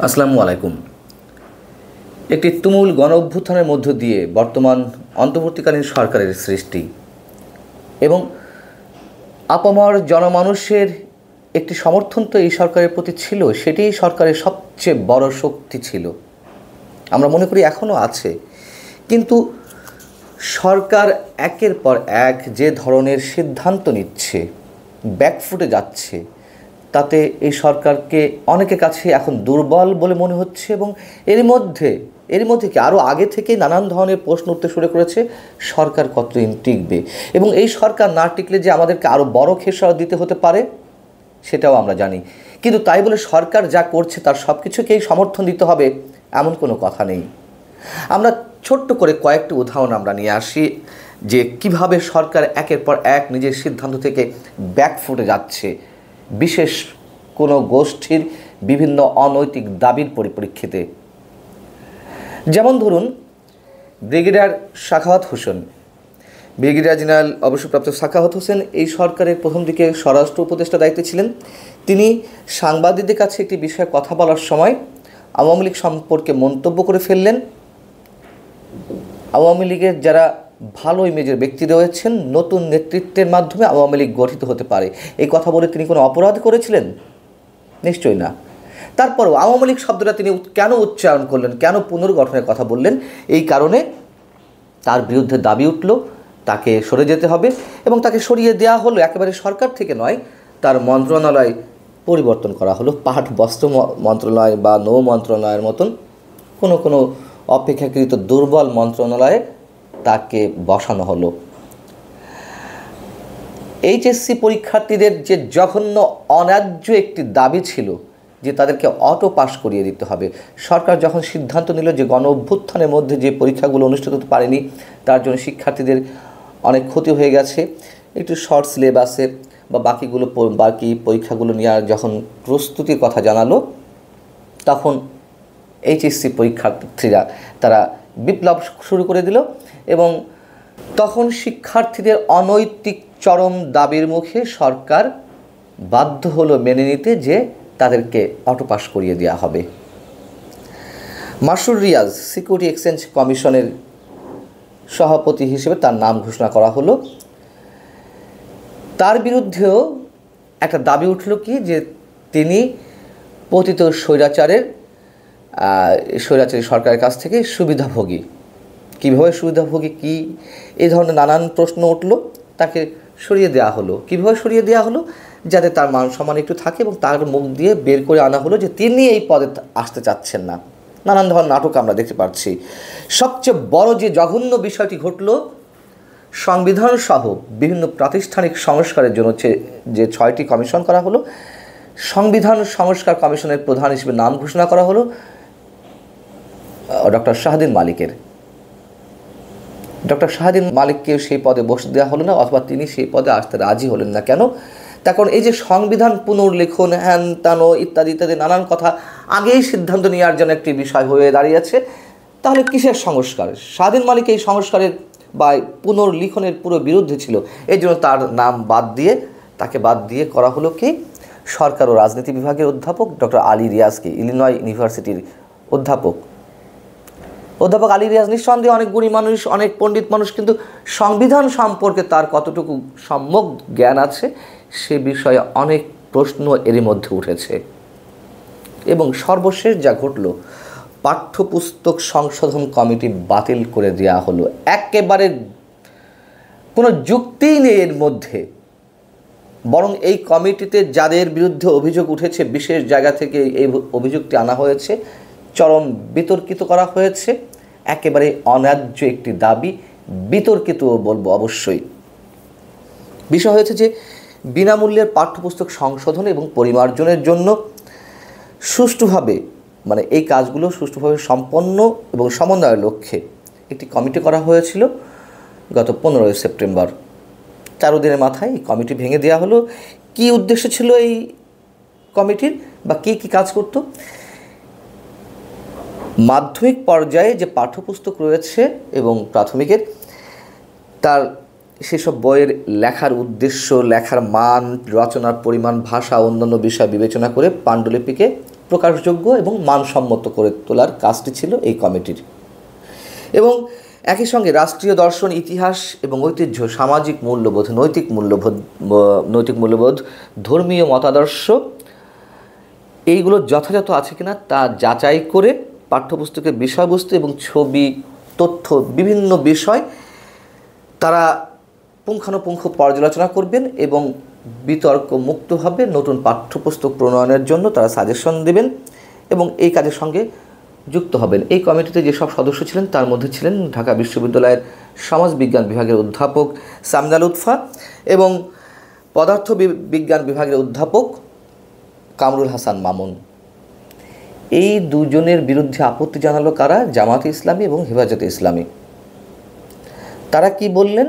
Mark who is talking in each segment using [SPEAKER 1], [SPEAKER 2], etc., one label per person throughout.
[SPEAKER 1] আসসালামু আলাইকুম। একটি তুমুল গণ অভ্যুত্থানের মধ্য দিয়ে বর্তমান অন্তর্বর্তীকালীন সরকারের সৃষ্টি এবং আপামর জনমানুষের একটি সমর্থন তো এই সরকারের প্রতি ছিল, সেটিই সরকারের সবচেয়ে বড় শক্তি ছিল। আমরা মনে করি এখনও আছে, কিন্তু সরকার একের পর এক যে ধরনের সিদ্ধান্ত নিচ্ছে, ব্যাকফুটে যাচ্ছে, তাতে এই সরকারকে অনেকের কাছে এখন দুর্বল বলে মনে হচ্ছে। এবং এর মধ্যে কি আরও আগে থেকেই নানান ধরনের প্রশ্ন উঠতে শুরু করেছে, সরকার কতদিন টিকবে এবং এই সরকার না টিকলে যে আমাদেরকে আরও বড় খেসারত দিতে হতে পারে সেটাও আমরা জানি। কিন্তু তাই বলে সরকার যা করছে তার সব কিছুকেই সমর্থন দিতে হবে এমন কোনো কথা নেই। আমরা ছোট্ট করে কয়েকটি উদাহরণ আমরা নিয়ে আসি যে কিভাবে সরকার একের পর এক নিজের সিদ্ধান্ত থেকে ব্যাকফুটে যাচ্ছে বিশেষ কোনো গোষ্ঠীর বিভিন্ন অনৈতিক দাবির পরিপ্রেক্ষিতে। যেমন ধরুন, brigadier Sakhawat Hossain, brigadier general অবসরপ্রাপ্ত সাখাওয়াত হোসেন এই সরকারের প্রথম দিকে স্বরাষ্ট্র উপদেষ্টা দায়িত্বে ছিলেন। তিনি সাংবাদিকদের কাছে একটি বিষয়ে কথা বলার সময় আওয়ামী লীগ সম্পর্কে মন্তব্য করে ফেললেন। আওয়ামী লীগের যারা ভালো ইমেজের ব্যক্তি রয়েছেন, নতুন নেতৃত্বের মাধ্যমে আওয়ামী লীগ গঠিত হতে পারে, এই কথা বলে তিনি কোনো অপরাধ করেছিলেন? নিশ্চয়ই না। তারপরও আওয়ামী লীগ শব্দটা তিনি কেন উচ্চারণ করলেন, কেন পুনর্গঠনের কথা বললেন? এই কারণে তার বিরুদ্ধে দাবি উঠল তাকে সরে যেতে হবে এবং তাকে সরিয়ে দেওয়া হলো। একেবারে সরকার থেকে নয়, তার মন্ত্রণালয় পরিবর্তন করা হলো। পাট বস্ত্র মন্ত্রণালয় বা নৌ মন্ত্রণালয়ের মতন কোনো অপেক্ষাকৃত দুর্বল মন্ত্রণালয়ে তাকে বসানো হলো। এইচএসসি পরীক্ষার্থীদের যে জঘন্য অন্যায্য একটি দাবি ছিল যে তাদেরকে অটো পাস করিয়ে দিতে হবে, সরকার যখন সিদ্ধান্ত নিল যে গণ অভ্যুত্থানের মধ্যে যে পরীক্ষাগুলো অনুষ্ঠিত হতে পারেনি তার জন্য শিক্ষার্থীদের অনেক ক্ষতি হয়ে গেছে, একটু শর্ট সিলেবাসে বা বাকি পরীক্ষাগুলো নেওয়ার যখন প্রস্তুতির কথা জানালো, তখন এইচএসসি পরীক্ষার্থীরা তারা বিপ্লব শুরু করে দিল এবং তখন শিক্ষার্থীদের অনৈতিক চরম দাবির মুখে সরকার বাধ্য হলো মেনে নিতে যে তাদেরকে অটো পাস করিয়ে দেওয়া হবে। মাসুর রিয়াজ সিকিউরিটি এক্সচেঞ্জ কমিশনের সভাপতি হিসেবে তার নাম ঘোষণা করা হলো। তার বিরুদ্ধেও একটা দাবি উঠল কি, যে তিনি পতিত স্বৈরাচারী সরকারের কাছ থেকে সুবিধাভোগী। কীভাবে সুবিধাভোগী, কি এই ধরনের নানান প্রশ্ন উঠল। তাকে সরিয়ে দেওয়া হলো। কীভাবে সরিয়ে দেওয়া হলো? যাতে তার মান সম্মান একটু থাকে এবং তার মুখ দিয়ে বের করে আনা হলো যে তিনি এই পদে আসতে চাচ্ছেন না। নানান ধরনের নাটক আমরা দেখতে পাচ্ছি। সবচেয়ে বড় যে জঘন্য বিষয়টি ঘটল, সংবিধান সহ বিভিন্ন প্রাতিষ্ঠানিক সংস্কারের জন্য যে 6টি কমিশন করা হলো, সংবিধান সংস্কার কমিশনের প্রধান হিসেবে নাম ঘোষণা করা হলো ডক্টর শাহদিন মালিকের। ডক্টর শাহদিন মালিককে সেই পদে বসতে দেওয়া হলো না, অথবা তিনি সেই পদে আসতে রাজি হলেন না। কেন? তার কারণ এই যে সংবিধান পুনর্লেখন, হ্যান ত্যান ইত্যাদি ইত্যাদি নানান কথা আগেই সিদ্ধান্ত নেওয়ার জন্য একটি বিষয় হয়ে দাঁড়িয়েছে। তাহলে কিসের সংস্কার? শাহদিন মালিক এই সংস্কারের বা পুনর্লিখনের পুরো বিরুদ্ধে ছিল। এই জন্য তার নাম তাকে বাদ দিয়ে করা হলো কি, সরকার ও রাজনীতি বিভাগের অধ্যাপক ডক্টর আলী রিয়াজকে, ইলিনয় ইউনিভার্সিটির অধ্যাপক আলী রিয়াজ নিঃসন্দেহে অনেক গুণী মানুষ, অনেক পণ্ডিত মানুষ, কিন্তু সংবিধান সম্পর্কে তার কতটুকু সম্যক জ্ঞান আছে সে বিষয়ে অনেক প্রশ্ন এরই মধ্যে উঠেছে। এবং সর্বশেষ যা ঘটল, পাঠ্যপুস্তক সংশোধন কমিটি বাতিল করে দেওয়া হলো। একেবারে কোনো যুক্তিই নেই এর মধ্যে। বরং এই কমিটিতে যাদের বিরুদ্ধে অভিযোগ উঠেছে, বিশেষ জায়গা থেকে এই অভিযোগটি আনা হয়েছে, চরম বিতর্কিত করা হয়েছে। একেবারে অন্যায্য একটি দাবি, বিতর্কিত বলবো অবশ্যই। বিষয় হয়েছে যে বিনামূল্যের পাঠ্যপুস্তক সংশোধন এবং পরিমার্জনের জন্য সুষ্ঠুভাবে, এই কাজগুলো সুষ্ঠুভাবে সম্পন্ন এবং সমন্বয়ের লক্ষ্যে একটি কমিটি করা হয়েছিল গত 15 সেপ্টেম্বর। 4 দিনের মাথায় এই কমিটি ভেঙে দেওয়া হলো। কি উদ্দেশ্য ছিল এই কমিটির বা কী কাজ করত? মাধ্যমিক পর্যায়ে যে পাঠ্যপুস্তক রয়েছে এবং প্রাথমিকের, তার সেসব বইয়ের লেখার উদ্দেশ্য, লেখার মান, রচনার পরিমাণ, ভাষা, অন্যান্য বিষয় বিবেচনা করে পাণ্ডুলিপিকে প্রকাশযোগ্য এবং মানসম্মত করে তোলার কাজটি ছিল এই কমিটির। এবং একই সঙ্গে রাষ্ট্রীয় দর্শন, ইতিহাস এবং ঐতিহ্য, সামাজিক মূল্যবোধ, নৈতিক মূল্যবোধ, ধর্মীয় মতাদর্শ এইগুলো যথাযথ আছে কিনা তা যাচাই করে পাঠ্যপুস্তকের বিষয়বস্তু এবং ছবি, তথ্য, বিভিন্ন বিষয় তারা পুঙ্খানুপুঙ্খ পর্যালোচনা করবেন এবং বিতর্ক মুক্তভাবে নতুন পাঠ্যপুস্তক প্রণয়নের জন্য তারা সাজেশন দেবেন এবং এই কাজের সঙ্গে যুক্ত হবেন। এই কমিটিতে যেসব সদস্য ছিলেন তার মধ্যে ছিলেন ঢাকা বিশ্ববিদ্যালয়ের সমাজবিজ্ঞান বিভাগের অধ্যাপক সামিনা লুৎফা এবং পদার্থ বিজ্ঞান বিভাগের অধ্যাপক কামরুল হাসান মামুন। এই দুজনের বিরুদ্ধে আপত্তি জানালো কারা? জামাতে ইসলামী এবং হেফাজতে ইসলামী। তারা কি বললেন?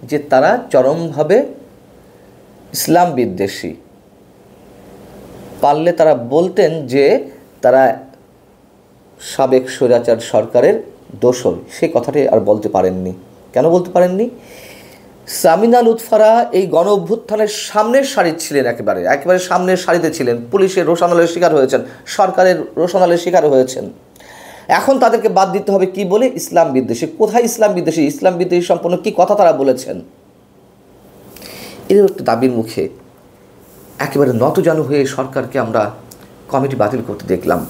[SPEAKER 1] যে তারা চরমভাবে ইসলাম বিদ্বেষী। পারলে তারা বলতেন যে তারা সাবেক স্বৈরাচার সরকারের দোসর। সেই কথাটি আর বলতে পারেননি। কেন বলতে পারেননি? সামিনা লুৎফারা এই গণ অভ্যুত্থানের সামনের সারির ছিলেন, একেবারে সামনের সারিতে ছিলেন। পুলিশের রোষানলের শিকার হয়েছেন, সরকারের রোষানলের শিকার হয়েছেন। এখন তাদেরকে বাদ দিতে হবে কি বলে? ইসলাম বিদ্বেষী। কোথায় ইসলাম বিদ্বেষী? ইসলাম বিদ্বেষী সম্পন্ন কি কথা তারা বলেছেন? এর একটু দাবির মুখে একেবারে নতজানু হয়ে সরকারকে আমরা কমিটি বাতিল করতে দেখলাম।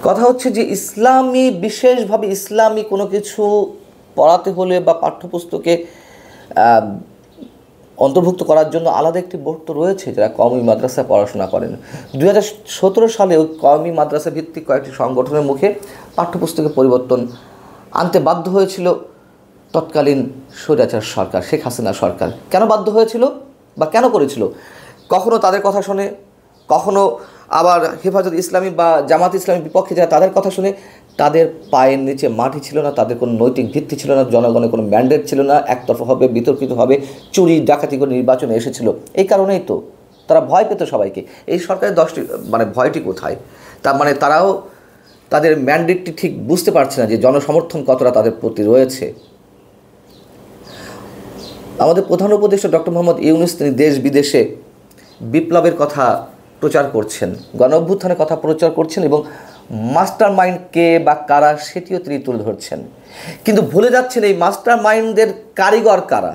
[SPEAKER 1] কথা হচ্ছে যে ইসলামী, বিশেষভাবে ইসলামী কোনো কিছু পড়াতে হলে বা পাঠ্যপুস্তকে অন্তর্ভুক্ত করার জন্য আলাদা একটি বোর্ড তো রয়েছে যারা কওমি মাদ্রাসায় পড়াশোনা করেন। 2017 সালেও কওমি মাদ্রাসা ভিত্তিক কয়েকটি সংগঠনের মুখে পাঠ্যপুস্তকে পরিবর্তন আনতে বাধ্য হয়েছিল তৎকালীন স্বৈরাচার সরকার, শেখ হাসিনা সরকার। কেন বাধ্য হয়েছিল বা কেন করেছিল? কখনো তাদের কথা শুনে, কখনো আবার হেফাজত ইসলামী বা জামাত ইসলামীর বিপক্ষে যারা তাদের কথা শুনে। তাদের পায়ের নিচে মাটি ছিল না, তাদের কোনো নৈতিক ভিত্তি ছিল না, জনগণের কোনো ম্যান্ডেট ছিল না, একতরফা হবে, বিতর্কিত হবে, চুরি ডাকাতি করে নির্বাচনে এসেছিল। এই কারণেই তো তারা ভয় পেত সবাইকে। এই সরকারের ভয়টি কোথায়? তার মানে তারাও তাদের ম্যান্ডেটটি ঠিক বুঝতে পারছে না যে জনসমর্থন কতটা তাদের প্রতি রয়েছে। আমাদের প্রধান উপদেষ্টা ডক্টর মোহাম্মদ ইউনূস তিনি দেশ বিদেশে বিপ্লবের কথা প্রচার করছেন, গণ অভ্যুত্থানের কথা প্রচার করছেন এবং মাস্টার মাইন্ড কে বা কারা সেটিও তিনি তুলে ধরছেন। কিন্তু ভুলে যাচ্ছেন এই মাস্টার মাইন্ডদের কারিগর কারা?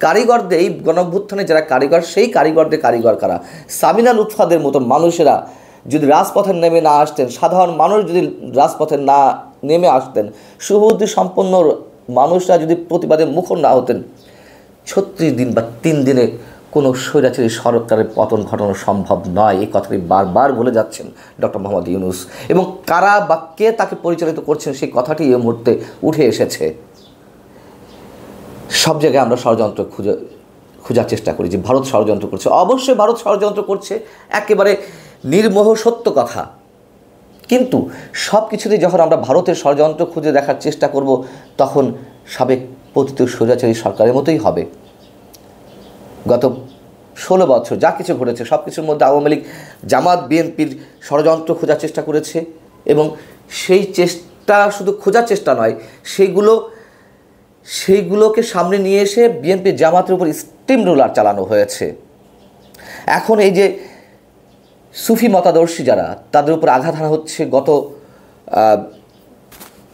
[SPEAKER 1] কারিগরদের, এই গণ অভ্যুত্থানে যারা কারিগর, সেই কারিগরদের কারিগর কারা? সামিনা লুৎফাদের মতো মানুষেরা যদি রাজপথে নেমে না আসতেন, সাধারণ মানুষ যদি রাজপথে না নেমে আসতেন, সুবুদ্ধি সম্পন্ন মানুষরা যদি প্রতিবাদে মুখর না হতেন, 36 দিন বা 3 দিনে কোনো স্বৈরাচারী সরকারের পতন ঘটানো সম্ভব নয়। এই কথাটি বারবার বলে যাচ্ছেন ডক্টর মোহাম্মদ ইউনূস। এবং কারা বা কে তাকে পরিচালিত করছেন সেই কথাটি এই মুহূর্তে উঠে এসেছে। সব জায়গায় আমরা ষড়যন্ত্র খোঁজার চেষ্টা করি যে ভারত ষড়যন্ত্র করছে। অবশ্যই ভারত ষড়যন্ত্র করছে, একেবারে নির্মোহ সত্য কথা। কিন্তু সব কিছুতেই যখন আমরা ভারতের ষড়যন্ত্র খুঁজে দেখার চেষ্টা করব, তখন সাবেক পতিত স্বৈরাচারী সরকারের মতোই হবে। গত 16 বছর যা কিছু ঘটেছে সব কিছুর মধ্যে আওয়ামী লীগ, জামাত, বিএনপির ষড়যন্ত্র খোঁজার চেষ্টা করেছে এবং সেই চেষ্টা শুধু খোঁজার চেষ্টা নয়, সেইগুলোকে সামনে নিয়ে এসে বিএনপি জামাতের উপর স্টিম রোলার চালানো হয়েছে। এখন এই যে সুফি মতাদর্শী যারা, তাদের উপর আঘাত হানা হচ্ছে। গত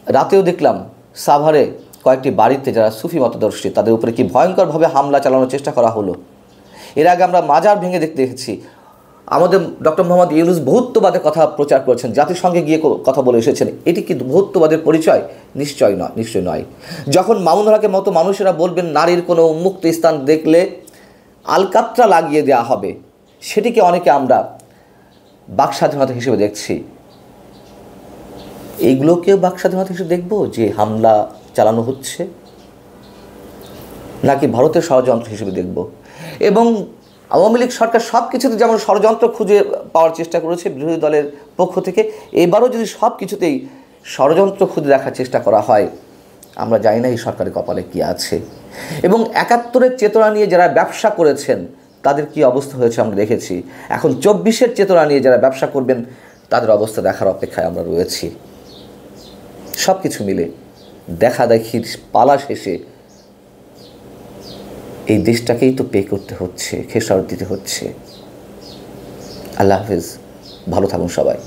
[SPEAKER 1] রাতেও দেখলাম সাভারে কয়েকটি বাড়িতে যারা সুফি মতাদর্শী তাদের উপরে কি ভয়ঙ্করভাবে হামলা চালানোর চেষ্টা করা হলো। এর আগে আমরা মাজার ভেঙে দেখেছি। আমাদের ডক্টর মোহাম্মদ ইউনূস বহুত্ববাদের কথা প্রচার করেছেন, জাতিসংঘে গিয়ে কথা বলে এসেছেন। এটি কি বহুত্ববাদের পরিচয়? নিশ্চয় নয়। যখন মামুনুল হকের মতো মানুষেরা বলবেন নারীর কোনো উন্মুক্ত স্থান দেখলে আলকাতরা লাগিয়ে দেওয়া হবে, সেটিকে অনেকে আমরা বাক স্বাধীনতা হিসেবে দেখছি। এইগুলোকেও বাক স্বাধীনতা হিসেবে দেখব যে হামলা চালানো হচ্ছে, নাকি ভারতের ষড়যন্ত্র হিসেবে দেখব? এবং আওয়ামী লীগ সরকার সব কিছুতে যেমন ষড়যন্ত্র খুঁজে পাওয়ার চেষ্টা করেছে বিরোধী দলের পক্ষ থেকে, এবারও যদি সব কিছুতেই ষড়যন্ত্র খুঁজে দেখার চেষ্টা করা হয়, আমরা জানি না এই সরকারের কপালে কী আছে। এবং 71-এর চেতনা নিয়ে যারা ব্যবসা করেছেন তাদের কি অবস্থা হয়েছে আমরা দেখেছি। এখন 24-এর চেতনা নিয়ে যারা ব্যবসা করবেন তাদের অবস্থা দেখার অপেক্ষায় আমরা রয়েছি। সব কিছু মিলে দেখাদেখির পালা শেষে এই দেশটাকেই তো পে করতে হচ্ছে, খেসারত দিতে হচ্ছে। আল্লাহ হাফিজ, ভালো থাকুন সবাই।